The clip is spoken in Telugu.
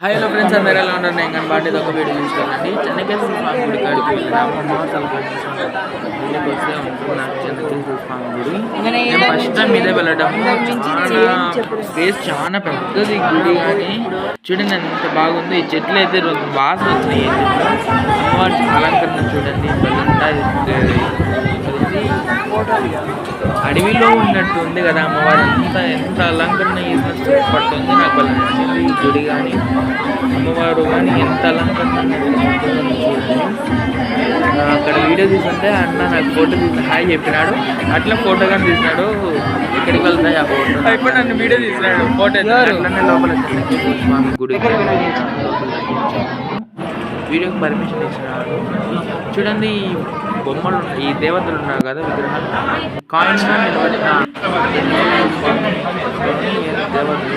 హాయ్ హలో ఫ్రెండ్స్, అందరూ ఎలా ఉన్నారు? నేను కనబడి ఒక వీడియో తీసుకెళ్ళండి. చెన్నకేశ్వర స్వామి గుడి కాడికి వెళ్ళాము. మహాసాల గుడికి వస్తే ఉంటుంది నాకు చెన్నకేశ్వర స్వామి గుడి. నేను ఫస్ట్ టైం ఇదే వెళ్ళడం. చాలా స్పేస్ చాలా పెద్దది గుడి, కానీ చూడండి ఎంత బాగుంది. ఈ చెట్లు అయితే వాసన వచ్చినాయి. అమ్మవారి అలంకరణ చూడండి, అడవిలో ఉన్నట్టు ఉంది కదా అమ్మవారు. ఎంత అలంకరణ చేసినట్టు పడుతుంది. నాకు వాళ్ళ నచ్చింది ఈ గుడి కానీ అమ్మవారు కానీ ఎంత అలంకరణ చూడండి. అక్కడ వీడియో తీసుకుంటే అన్న నాకు ఫోటో తీసి హాయ్ చెప్పినాడు. అట్లా ఫోటో కానీ తీసినాడు. ఎక్కడికి వెళ్తాయి ఆ ఫోటో ఇప్పుడు నన్ను వీడియో తీసినాడు. ఫోటో అట్లనే లోపల స్వామి గుడికి వీడియోకి పర్మిషన్ ఇచ్చినాడు. చూడండి ఈ బొమ్మలు ఈ దేవతలు ఉన్నారు కదా, విగ్రహాలు కాయిన్స్ గా నిలబడిన దేవతలు.